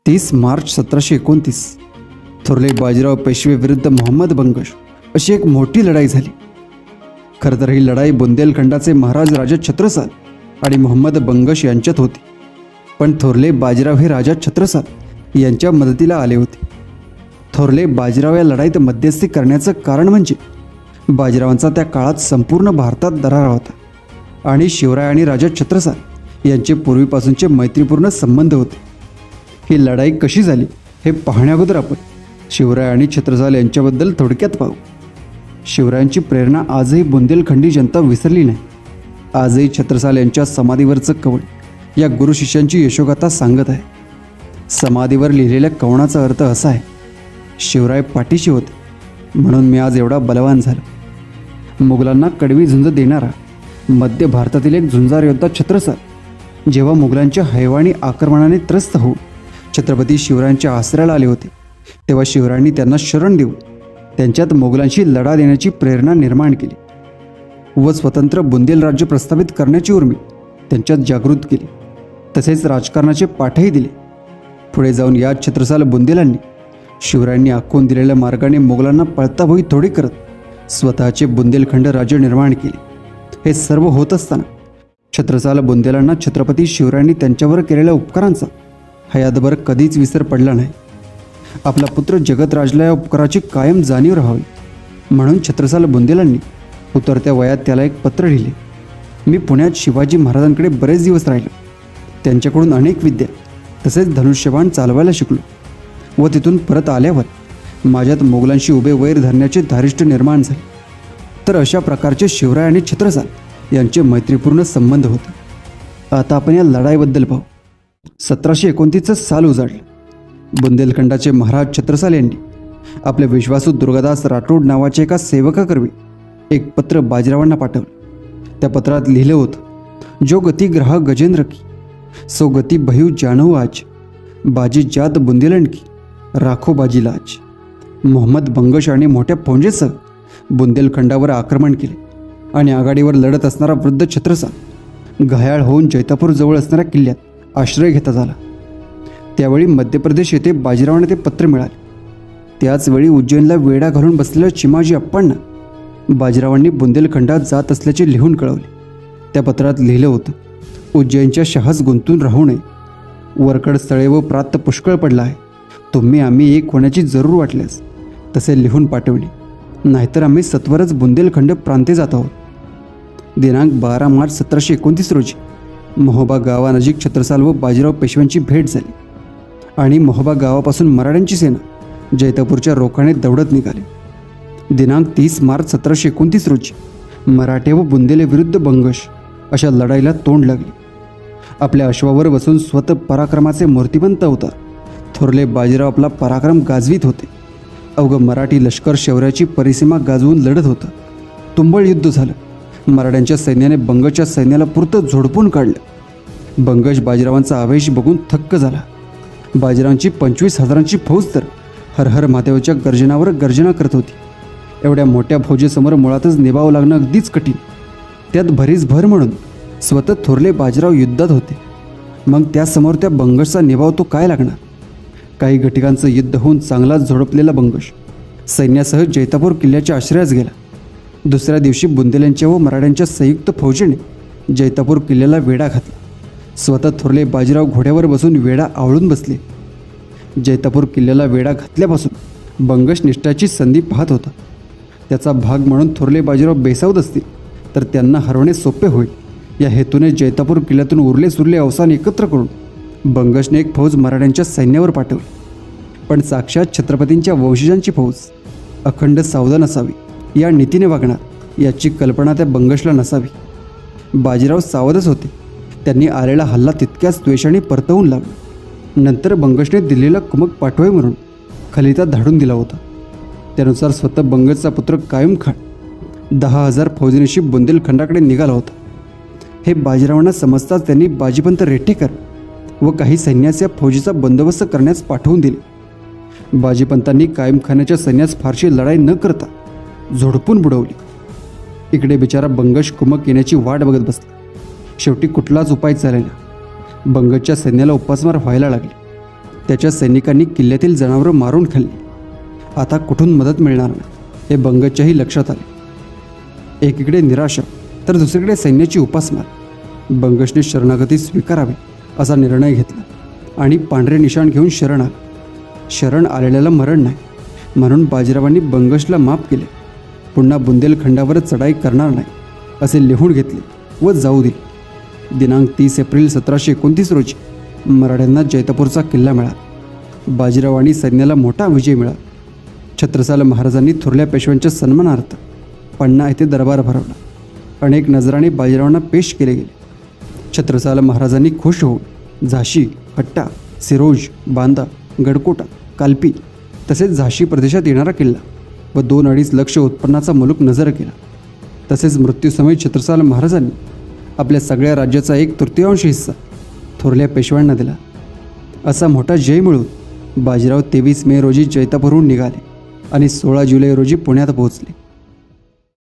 30 मार्च 1729 थोरले बाजीराव पेशवे विरुद्ध मोहम्मद बंगश अशी एक मोठी लढाई झाली। खरं तर ही लढाई बुंदेलखंडाचे महाराज राजा छत्रसाल आणि मोहम्मद बंगश यांच्यात होती, पण थोरले बाजीराव हे राजा छत्रसाल यांच्या मदतीला आले होते। थोरले बाजीराव या लढाईत मध्यस्थी करण्याचं कारण म्हणजे बाजीरावांचा त्या काळात संपूर्ण भारतात दरारा होता आणि शिवराय आणि राजा छत्रसाल यांचे पूर्वीपासूनचे मैत्रीपूर्ण संबंध होते। ही लढाई कशी झाली हे पाहण्याअगोदर आपण शिवराय आणि छत्रसाल यांच्याबद्दल थोडक्यात पाहू। शिवरायांची प्रेरणा आजही बुंदेलखंडी जनता विसरली नाही। आजही छत्रसाल यांच्या समाधीवरचं कवळ या गुरु शिष्यांची यशोगाथा सांगत आहे। समाधीवर लिहिलेल्या कवणाचा अर्थ असा आहे, शिवराय पाठीशी होते म्हणून मी आज एवढा बलवान झालो। मुघलांना कडवी झुंज देणारा मध्य भारतातील एक झुंजार योद्धा छत्रसाल जेव्हा मुघलांच्या हैवाणी आक्रमणाने त्रस्त होऊन छत्रपती शिवरायांच्या आसऱ्याला आले होते, तेव्हा शिवरायांनी त्यांना शरण देऊन त्यांच्यात मोगलांशी लढा देण्याची प्रेरणा निर्माण केली व स्वतंत्र बुंदेल राज्य प्रस्थापित करण्याची उर्मी त्यांच्यात जागृत केली। तसेच राजकारणाचे पाठही दिले। पुढे जाऊन या छत्रसाल बुंदेलांनी शिवरायांनी आखून दिलेल्या मार्गाने मोगलांना पळताभोई थोडी करत स्वतःचे बुंदेलखंड राज्य निर्माण केले। हे सर्व होत असताना छत्रसाल बुंदेलांना छत्रपती शिवरायांनी त्यांच्यावर केलेल्या उपकारांचा हयातभर कधीच विसर पडला नाही। आपला पुत्र जगतराजला या उपकाराची कायम जाणीव राहावी म्हणून छत्रसाल बुंदेलांनी उतरत्या वयात त्याला एक पत्र लिहिले। मी पुण्यात शिवाजी महाराजांकडे बरेच दिवस राहिलो, त्यांच्याकडून अनेक विद्या तसेच धनुष्यबाण चालवायला शिकलो व तिथून परत आल्यावर माझ्यात मोगलांशी उभे वैर धरण्याचे धारिष्ट निर्माण झाले। तर अशा प्रकारचे शिवराय आणि छत्रसाल यांचे मैत्रीपूर्ण संबंध होते। आता आपण या लढाईबद्दल पाहू। 1729 साल उजाडलं। बुंदेलखंडाचे महाराज छत्रसाल यांनी आपल्या विश्वासू दुर्गादास राठोड नावाच्या एका सेवकाकरवी एक पत्र बाजीरावांना पाठवलं। त्या पत्रात लिहिलं होतं, जो गती ग्राह गजेंद्र की सो गती भयू जानू आज, बाजी जात बुंदेलंड की राखो बाजी लाज। मोहम्मद बंगश आणि मोठ्या फौजेसह बुंदेलखंडावर आक्रमण केले आणि आघाडीवर लढत असणारा वृद्ध छत्रसाल घायाळ होऊन जैतापूर जवळ असणाऱ्या किल्ल्यात आश्रय घेता आला। त्यावेळी मध्य प्रदेश येथे बाजीरावांना ते पत्र मिळाले। त्याचवेळी उज्जैनला वेढा घालून बसलेल्या चिमाजी अप्पांना बाजीरावांनी बुंदेलखंडात जात असल्याचे लिहून कळवले। त्या पत्रात लिहिलं होतं, उज्जैनच्या शहास गुंतून राहू नये, वरकड स्थळे व प्रात पुष्कळ पडला आहे। तुम्ही आम्ही एक होण्याची जरूर वाटल्यास तसे लिहून पाठवणे, नाहीतर आम्ही सत्वरच बुंदेलखंड प्रांते जात आहोत। दिनांक 12 मार्च 1729 रोजी महोबा गावानजीक छत्रसाल व बाजीराव पेशव्यांची भेट झाली आणि महोबा गावापासून मराठ्यांची सेना जैतापूरच्या रोखाने दौडत निघाली। दिनांक 30 मार्च 1729 रोजी मराठे व बुंदेले विरुद्ध बंगश अशा लढाईला तोंड लागली। आपल्या अश्वावर बसून स्वतः पराक्रमाचे मूर्तिमंत अवतार थोरले बाजीराव आपला पराक्रम गाजवीत होते। अवघं मराठी लष्कर शौर्याची परिसीमा गाजवून लढत होतं। तुंबळ युद्ध झालं। मराठ्यांच्या सैन्याने बंगशच्या सैन्याला पुरतं झोडपून काढलं। बंगश बाजीरावांचा आवेश बघून थक्क झाला। बाजीरावांची 25,000ची फौज तर हर हर महादेवाच्या गर्जनावर गर्जना करत होती। एवढ्या मोठ्या फौजेसमोर मुळातच निभावं लागणं अगदीच कठीण, त्यात भरीस भर म्हणून स्वतः थोरले बाजीराव युद्धात होते। मग त्यासमोर त्या बंगशचा निभाव तो काय लागणार। काही घटिकांचं युद्ध होऊन चांगलाच झोडपलेला बंगश सैन्यासह जैतापूर किल्ल्याच्या आश्रयास गेला। दुसऱ्या दिवशी बुंदेल्यांच्या व मराठ्यांच्या संयुक्त फौजेने जैतापूर किल्ल्याला वेढा घातला। स्वतः थोरले बाजीराव घोड्यावर बसून वेढा आवळून बसले। जैतापूर किल्ल्याला वेढा घातल्यापासून बंगश निष्ठाची संधी पाहत होता। त्याचा भाग म्हणून थोरले बाजीराव बेसावत असतील तर त्यांना हरवणे सोपे होईल या हेतूने जैतापूर किल्ल्यातून उरले सुरले अवसान एकत्र करून बंगशने एक फौज मराठ्यांच्या सैन्यावर पाठवली। पण साक्षात छत्रपतींच्या वंशजांची फौज अखंड सावधान असावी या नीतीने वागणार याची कल्पना त्या बंगशला नसावी। बाजीराव सावधच होते। त्यांनी आलेला हल्ला तितक्याच द्वेषाने परतवून लावला। नंतर बंगशने दिल्लीला कुमक पाठवावे म्हणून खलिता धाडून दिला होता। त्यानुसार स्वतः बंगशचा पुत्र कायम खान 10,000 फौजेनिशी बुंदेलखंडाकडे निघाला होता। हे बाजीरावांना समजताच त्यांनी बाजीपंत रेठेकर व काही सैन्यास या फौजेचा बंदोबस्त करण्यास पाठवून दिले। बाजीपंतांनी कायम खानाच्या सैन्यास फारशी लढाई न करता झोडपून बुडवली। इकडे बिचारा बंगश कुमक येण्याची वाट बघत बसला। शेवटी कुठलाच उपाय चालेना। बंगशच्या सैन्याला उपासमार व्हायला लागली। त्याच्या सैनिकांनी किल्ल्यातील जनावरं मारून खाल्ली. आता कुठून मदत मिळणार नाही हे बंगच्याही लक्षात आले. एकीकडे निराशा तर दुसरीकडे सैन्याची उपासमार. बंगशने शरणागती स्वीकारावी असा निर्णय घेतला आणि पांढरे निशाण घेऊन शरण आला. शरण आलेल्याला मरण नाही म्हणून बाजीरावांनी बंगशला माफ केले. पुन्हा बुंदेलखंडावर चढाई करणार नाही असे लिहून घेतले व जाऊ दिले. दिनांक 30 एप्रिल 1729 रोजी मराठ्यांना जैतापूरचा किल्ला मिळाला. बाजीराव आणि सैन्याला मोठा विजय मिळाला. छत्रसाल महाराजांनी थोरल्या पेशव्यांच्या सन्मानार्थ पन्ना येथे दरबार भरवला. अनेक नजराणे बाजीरावांना पेश केले गेले. छत्रसाल महाराजांनी खुश होऊन झाशी, हट्टा, सिरोज, बांदा, गडकोटा, कालपी तसेच झाशी प्रदेशात येणारा किल्ला व 2-2.5 लक्ष उत्पन्नाचा मुलूक नजर केला. तसेच मृत्यूसमयी छत्रसाल महाराजांनी आपल्या सगळ्या राज्याचा 1/3 हिस्सा थोरल्या पेशव्यांना दिला. असा मोठा जय मिळवून बाजीराव 23 मे रोजी जैतापूरहून निघाले आणि 16 जुलै रोजी पुण्यात पोहोचले.